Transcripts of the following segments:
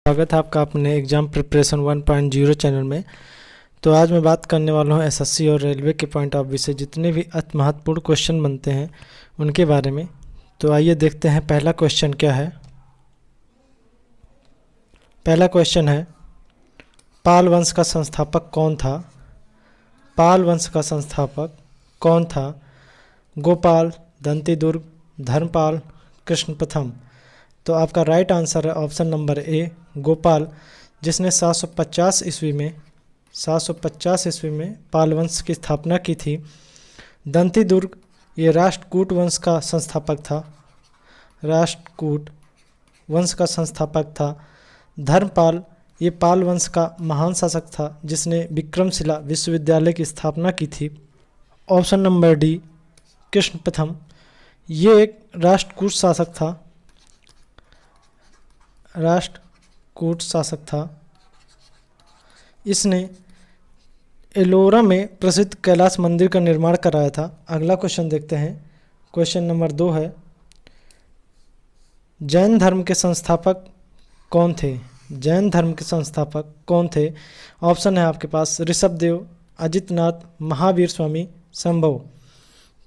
स्वागत है आपका अपने एग्ज़ाम प्रिपरेशन 1.0 चैनल में। तो आज मैं बात करने वाला हूँ एसएससी और रेलवे के पॉइंट ऑफ व्यू से जितने भी अति महत्वपूर्ण क्वेश्चन बनते हैं उनके बारे में। तो आइए देखते हैं पहला क्वेश्चन क्या है। पहला क्वेश्चन है, पाल वंश का संस्थापक कौन था? पाल वंश का संस्थापक कौन था? गोपाल, दंतीदुर्ग, धर्मपाल, कृष्ण प्रथम। तो आपका राइट आंसर है ऑप्शन नंबर ए, गोपाल, जिसने 750 ईस्वी में पाल वंश की स्थापना की थी। दंतीदुर्ग ये राष्ट्रकूट वंश का संस्थापक था। राष्ट्रकूट वंश का संस्थापक था। धर्मपाल ये पाल वंश का महान शासक था जिसने विक्रमशिला विश्वविद्यालय की स्थापना की थी। ऑप्शन नंबर डी, कृष्ण प्रथम, ये एक राष्ट्रकूट शासक था। राष्ट्रकूट शासक था। इसने एलोरा में प्रसिद्ध कैलाश मंदिर का निर्माण कराया था। अगला क्वेश्चन देखते हैं। क्वेश्चन नंबर 2 है, जैन धर्म के संस्थापक कौन थे? जैन धर्म के संस्थापक कौन थे? ऑप्शन है आपके पास ऋषभदेव, अजितनाथ, महावीर स्वामी, संभव।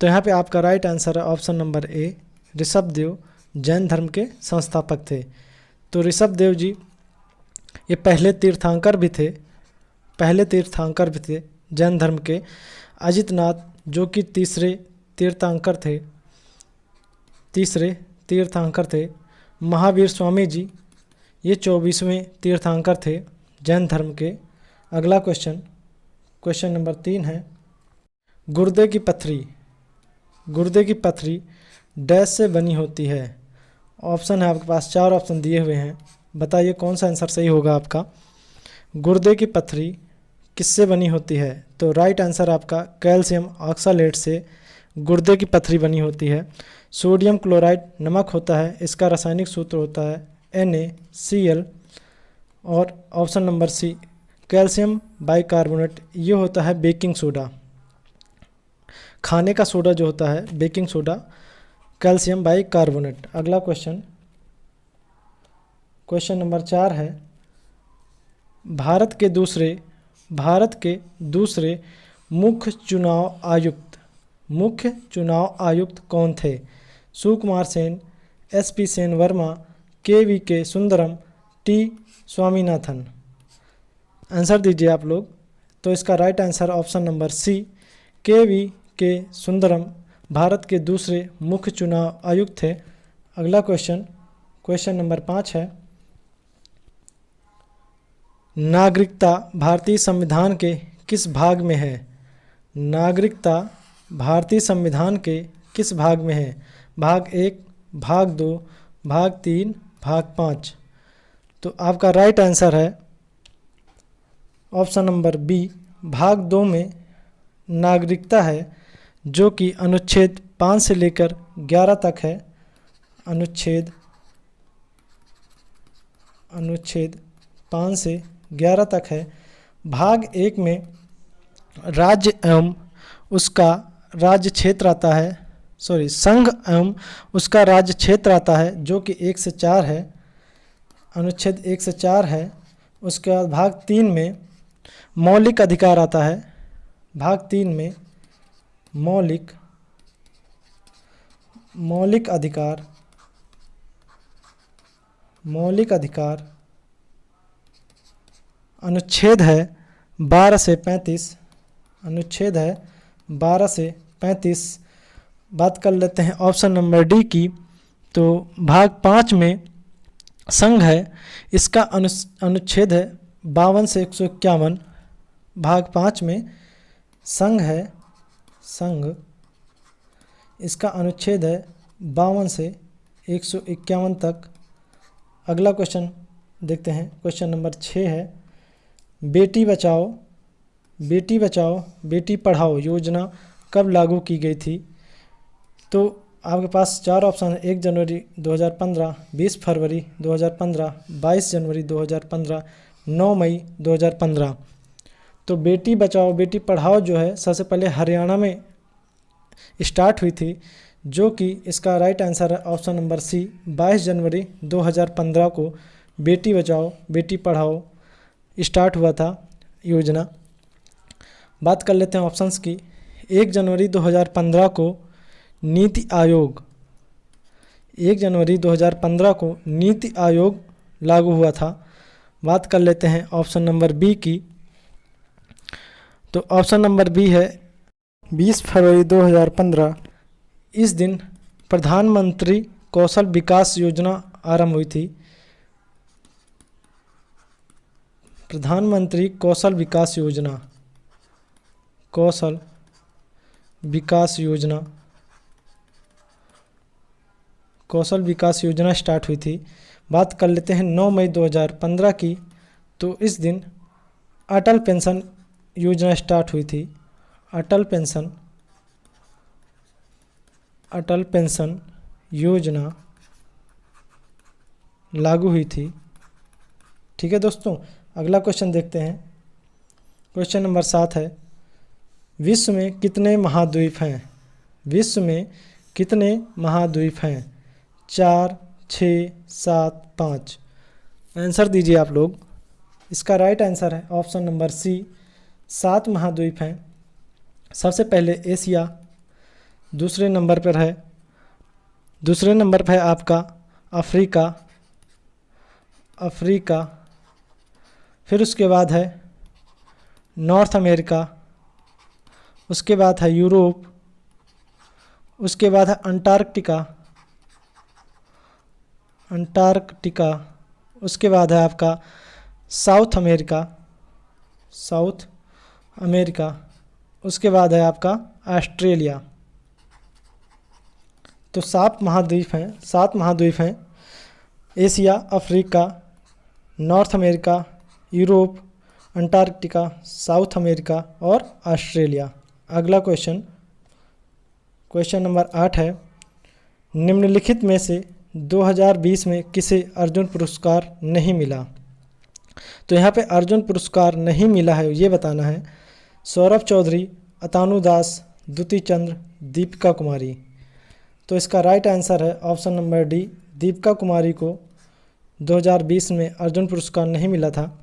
तो यहाँ पे आपका राइट आंसर है option number A, Rishabhdev Jain धर्म के संस्थापक थे। तो ऋषभदेव जी ये पहले तीर्थंकर भी थे जैन धर्म के। अजितनाथ जो कि तीसरे तीर्थंकर थे। महावीर स्वामी जी ये 24वें तीर्थंकर थे जैन धर्म के। अगला क्वेश्चन नंबर 3 है, गुर्दे की पथरी डैश से बनी होती है। ऑप्शन है आपके पास, 4 ऑप्शन दिए हुए हैं, बताइए कौन सा आंसर सही होगा आपका। गुर्दे की पथरी किससे बनी होती है? तो राइट आंसर आपका कैल्शियम ऑक्सलेट से गुर्दे की पथरी बनी होती है। सोडियम क्लोराइड नमक होता है, इसका रासायनिक सूत्र होता है NaCl। और option number C, calcium bicarbonate, ये होता है बेकिंग सोडा, खाने का सोडा जो होता है बेकिंग सोडा, कैल्शियम बाइकार्बोनेट। अगला क्वेश्चन नंबर 4 है, भारत के दूसरे मुख्य चुनाव आयुक्त कौन थे? Sukumar Sen, SP Sen Verma, KVK Sundaram, T Swaminathan. Answer दीजिए आप लोग। तो इसका right answer option number C, KVK Sundaram Bharat के दूसरे मुख्य चुनाव आयुक्त थे। अगला क्वेश्चन नंबर 5 है, नागरिकता भारतीय संविधान के किस भाग में है? नागरिकता भारतीय संविधान के किस भाग में है? भाग 1, भाग 2, भाग 3, भाग 5। तो आपका राइट आंसर है ऑप्शन नंबर बी, भाग 2 में नागरिकता है, जो कि अनुच्छेद 5 से लेकर 11 तक है। अनुच्छेद 5 से 11 तक है। भाग 1 में राज्य एवं उसका राज्य क्षेत्र आता है, संघ एवं उसका राज्य क्षेत्र आता है, जो कि 1 से 4 है। अनुच्छेद 1 से 4 है। उसके बाद भाग 3 में मौलिक अधिकार आता है। भाग 3 में मौलिक अधिकार अनुच्छेद है 12 से 35। अनुच्छेद है 12 से 35। बात कर लेते हैं ऑप्शन नंबर डी की। तो भाग 5 में संघ है, इसका अनुच्छेद है 52 से 151। भाग 5 में संघ है, इसका अनुच्छेद है 52 से 151 तक। अगला क्वेश्चन देखते हैं। क्वेश्चन नंबर 6 है, बेटी बचाओ बेटी पढ़ाओ योजना कब लागू की गई थी? तो आपके पास 4 ऑप्शन है, 1 जनवरी 2015, 20 फरवरी 2015, 22 जनवरी 2015, 9 मई 2015। तो बेटी बचाओ बेटी पढ़ाओ जो है सबसे पहले हरियाणा में स्टार्ट हुई थी, जो कि इसका राइट आंसर है ऑप्शन नंबर सी, 22 जनवरी 2015 को बेटी बचाओ बेटी पढ़ाओ स्टार्ट हुआ था योजना। बात कर लेते हैं ऑप्शंस की। 1 जनवरी 2015 को नीति आयोग 1 जनवरी 2015 को नीति आयोग लागू हुआ था। बात कर लेते हैं ऑप्शन नंबर बी की। तो ऑप्शन नंबर बी है 20 फरवरी 2015। इस दिन प्रधानमंत्री कौशल विकास योजना आरंभ हुई थी। प्रधानमंत्री कौशल विकास योजना स्टार्ट हुई थी। बात कर लेते हैं 9 मई 2015 की। तो इस दिन अटल पेंशन योजना स्टार्ट हुई थी। अटल पेंशन योजना लागू हुई थी। ठीक है दोस्तों, अगला क्वेश्चन देखते हैं। क्वेश्चन नंबर 7 है, विश्व में कितने महाद्वीप हैं? विश्व में कितने महाद्वीप हैं? 4, 6, 7, 5। आंसर दीजिए आप लोग। इसका राइट आंसर है ऑप्शन नंबर सी, 7 महाद्वीप हैं। सबसे पहले एशिया, दूसरे नंबर पर है आपका अफ्रीका, फिर उसके बाद है नॉर्थ अमेरिका, उसके बाद है यूरोप, उसके बाद है अंटार्कटिका, उसके बाद है आपका साउथ अमेरिका, उसके बाद है आपका ऑस्ट्रेलिया। तो 7 महाद्वीप हैं। Asia, Africa, north America, Europe, Antarctica, south America और ऑस्ट्रेलिया। अगला क्वेश्चन नंबर 8 है, निम्नलिखित में से 2020 में किसे अर्जुन पुरस्कार नहीं मिला? तो यहाँ पे अर्जुन पुरस्कार नहीं मिला है ये बताना है। सौरभ चौधरी, अतानु दास, द्युति चंद्र, दीपिका कुमारी। तो इसका राइट आंसर है option number D, Deepika Kumari को 2020 में अर्जुन पुरस्कार नहीं मिला था।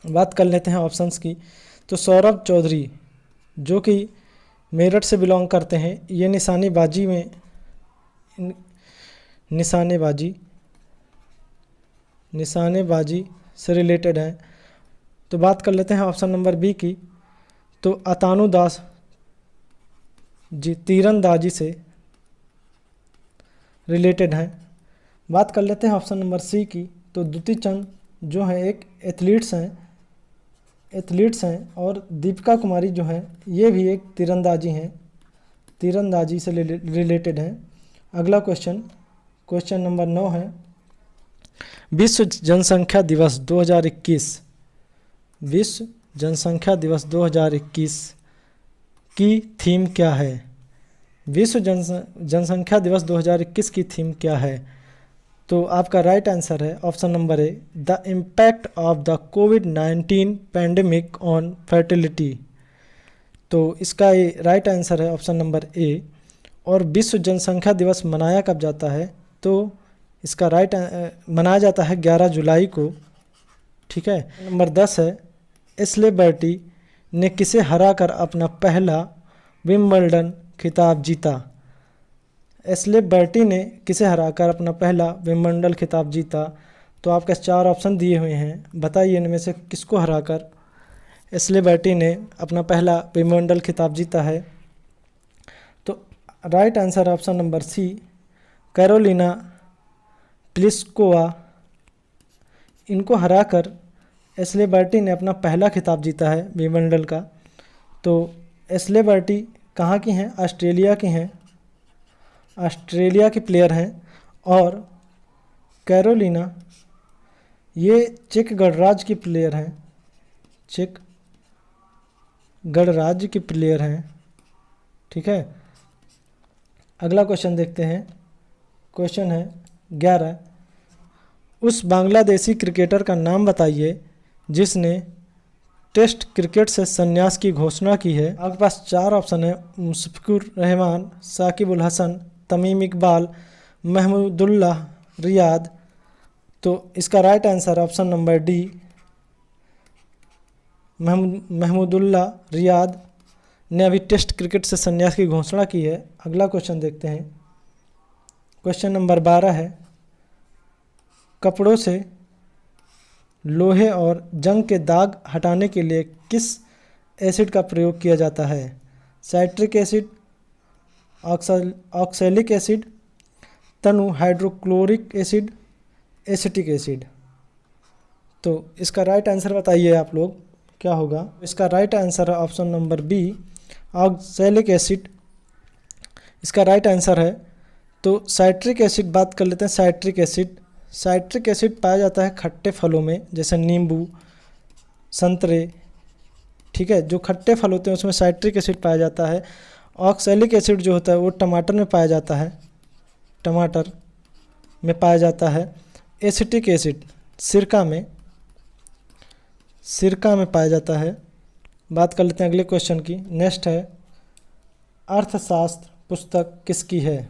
बात कर लेते हैं ऑप्शंस की। तो सौरभ चौधरी जो कि मेरठ से बिलोंग करते हैं, ये निशानेबाजी से रिलेटेड हैं। तो बात कर लेते हैं ऑप्शन नंबर बी की। तो अतानु दास जी तीरंदाजी से रिलेटेड हैं। बात कर लेते हैं ऑप्शन नंबर सी की। तो द्युति चंद जो है एक एथलीट्स हैं और दीपिका कुमारी जो हैं ये भी एक तीरंदाजी से रिलेटेड हैं। अगला क्वेश्चन नंबर 9 है, विश्व जनसंख्या दिवस 2021 की थीम क्या है? विश्व जनसंख्या दिवस 2021 की थीम क्या है? तो आपका राइट आंसर है option number A, the impact of the covid pandemic on fertility. तो इसका ये राइट आंसर है ऑप्शन नंबर ए। और विश्व जनसंख्या दिवस मनाया कब जाता है? तो इसका मनाया जाता है 11 जुलाई को। ठीक है। नंबर 10 है, एशले बर्टी ने किसे हराकर अपना पहला विंबलडन खिताब जीता? एशले बर्टी ने किसे हराकर अपना पहला विंबलडन खिताब जीता? तो आपके 4 ऑप्शन दिए हुए हैं, बताइए इनमें से किसको हराकर एशले बर्टी ने अपना पहला विंबलडन खिताब जीता है? तो right answer option number C, Carolina Pliskova. इनको हराकर एशले बर्टी ने अपना पहला खिताब जीता है विंबलडन का। तो एशले बर्टी कहाँ की हैं? ऑस्ट्रेलिया के प्लेयर हैं। और कैरोलिना ये चेक गणराज्य की प्लेयर हैं। ठीक है। अगला क्वेश्चन देखते हैं। क्वेश्चन है 11, उस बांग्लादेशी क्रिकेटर का नाम बताइए जिसने टेस्ट क्रिकेट से संन्यास की घोषणा की है। आपके पास 4 ऑप्शन है, मुशफिकुर रहमान, साकिब उल हसन, तमीम इकबाल, महमूदुल्लाह रियाद। तो इसका right answer option number D, Mahmudullah Riyadh ने अभी टेस्ट क्रिकेट से संन्यास की घोषणा की है। अगला क्वेश्चन देखते हैं। क्वेश्चन नंबर 12 है, कपड़ों से लोहे और जंग के दाग हटाने के लिए किस एसिड का प्रयोग किया जाता है? साइट्रिक एसिड, ऑक्सैलिक एसिड, तनु हाइड्रोक्लोरिक एसिड, एसिटिक एसिड। तो इसका राइट आंसर बताइए आप लोग क्या होगा। इसका राइट आंसर है option number B, oxalic acid इसका राइट आंसर है। तो साइट्रिक एसिड बात कर लेते हैं। साइट्रिक एसिड पाया जाता है खट्टे फलों में, जैसे नींबू, संतरे, ठीक है। जो खट्टे फल होते हैं उसमें साइट्रिक एसिड पाया जाता है। ऑक्सैलिक एसिड जो होता है वो टमाटर में पाया जाता है, टमाटर में पाया जाता है। एसिटिक एसिड सिरका में पाया जाता है। बात कर लेते हैं अगले क्वेश्चन की। नेक्स्ट है, अर्थशास्त्र पुस्तक किसकी है?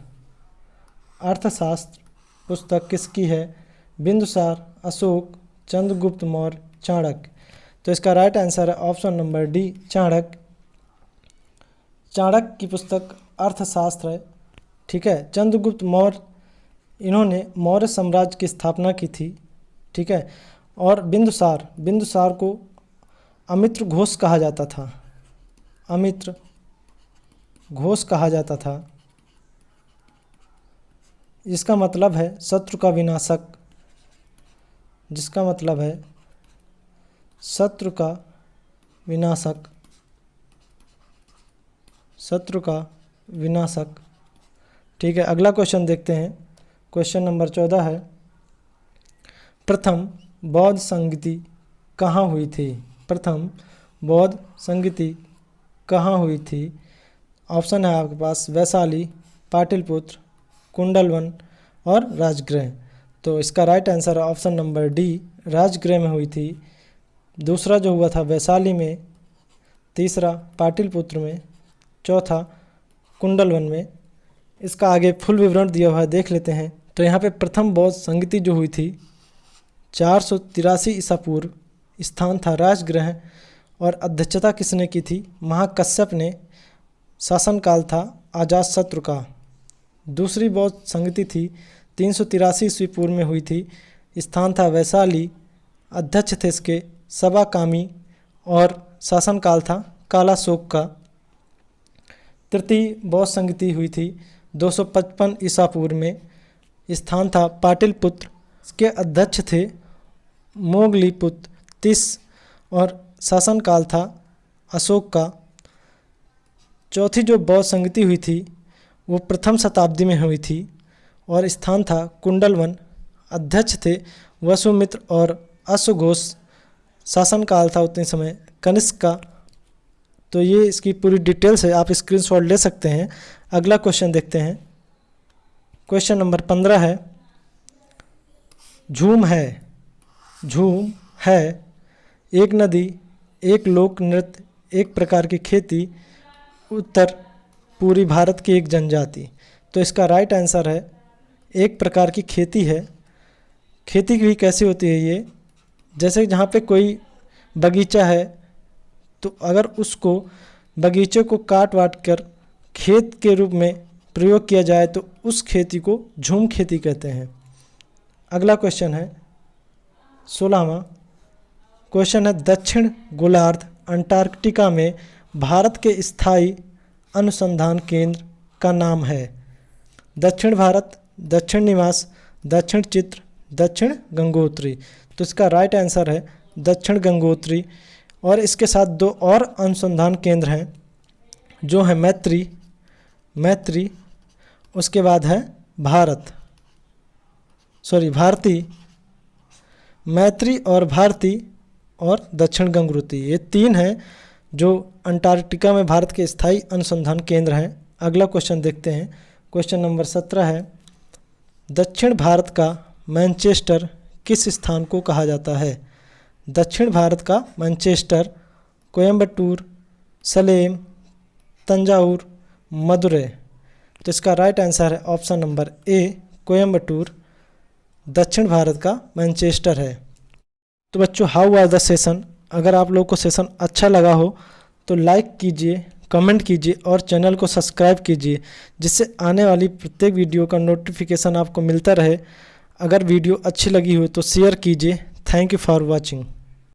अर्थशास्त्र पुस्तक किसकी है? बिंदुसार, अशोक, चंद्रगुप्त मौर्य, चाणक्य। तो इसका राइट आंसर है option number D, Chanakya. Chanakya की पुस्तक अर्थशास्त्र है, ठीक है। चंद्रगुप्त मौर्य, इन्होंने मौर्य साम्राज्य की स्थापना की थी, ठीक है। और बिंदुसार को अमित्र घोष कहा जाता था, अमित्र घोष कहा जाता था। इसका मतलब है शत्रु का विनाशक, जिसका मतलब है शत्रु का विनाशक, शत्रु का विनाशक, ठीक है। अगला क्वेश्चन देखते हैं। क्वेश्चन नंबर 14 है, प्रथम बौद्ध संगति कहाँ हुई थी? प्रथम बौद्ध संगति कहाँ हुई थी? ऑप्शन है आपके पास वैशाली, पाटलिपुत्र, कुंडलवन और राजगृह। तो इसका राइट आंसर है ऑप्शन नंबर डी, राजगृह में हुई थी। दूसरा जो हुआ था वैशाली में, तीसरा पाटलिपुत्र में, चौथा कुंडलवन में। इसका आगे फुल विवरण दिया हुआ है, देख लेते हैं। तो यहाँ पे प्रथम बौद्ध संगति जो हुई थी 483 ईसा पूर्व, स्थान था राजगृह और अध्यक्षता किसने की थी? महाकश्यप ने। शासनकाल था अजातशत्रु का। दूसरी बौद्ध संगति थी 383 ईस्वी पूर्व में हुई थी, स्थान था वैशाली, अध्यक्ष थे इसके सबाकामी और शासनकाल था कालाशोक का। तृतीय बौद्ध संगति हुई थी 255 ईसा पूर्व में, स्थान था पाटलिपुत्र, इसके अध्यक्ष थे मोगलीपुत्र तीस और शासनकाल था अशोक का। चौथी जो बौद्ध संगति हुई थी वो प्रथम शताब्दी में हुई थी और स्थान था कुंडलवन, अध्यक्ष थे वसुमित्र और अश्वघोष, शासनकाल था उतने समय कनिष्क का। तो ये इसकी पूरी डिटेल्स है, आप स्क्रीनशॉट ले सकते हैं। अगला क्वेश्चन देखते हैं। क्वेश्चन नंबर 15 है, झूम है एक नदी, एक लोक नृत्य, एक प्रकार की खेती, उत्तर पूरी भारत की एक जनजाति। तो इसका राइट आंसर है एक प्रकार की खेती है। खेती भी कैसी होती है ये, जैसे जहाँ पे कोई बगीचा है तो अगर उसको बगीचे को काट वाट कर खेत के रूप में प्रयोग किया जाए तो उस खेती को झूम खेती कहते हैं। अगला क्वेश्चन है 16वां क्वेश्चन है, दक्षिण गोलार्ध अंटार्कटिका में भारत के स्थायी अनुसंधान केंद्र का नाम है? दक्षिण भारत, दक्षिण निवास, दक्षिण चित्र, दक्षिण गंगोत्री। तो इसका राइट आंसर है दक्षिण गंगोत्री। और इसके साथ दो और अनुसंधान केंद्र हैं जो है मैत्री, उसके बाद है भारती, मैत्री और भारती और दक्षिण गंगोत्री। ये तीन हैं जो अंटार्कटिका में भारत के स्थायी अनुसंधान केंद्र हैं। अगला क्वेश्चन देखते हैं। क्वेश्चन नंबर 17 है, दक्षिण भारत का मैनचेस्टर किस स्थान को कहा जाता है? दक्षिण भारत का मैनचेस्टर कोयम्बटूर, सलेम, तंजावुर, मदुरै। तो इसका राइट आंसर है ऑप्शन नंबर ए, कोयम्बटूर। दक्षिण भारत का मैनचेस्टर है। तो बच्चों, हाउ वाज द सेशन? अगर आप लोग को सेशन अच्छा लगा हो तो लाइक कीजिए, कमेंट कीजिए और चैनल को सब्सक्राइब कीजिए, जिससे आने वाली प्रत्येक वीडियो का नोटिफिकेशन आपको मिलता रहे। अगर वीडियो अच्छी लगी हो तो शेयर कीजिए। Thank you for watching.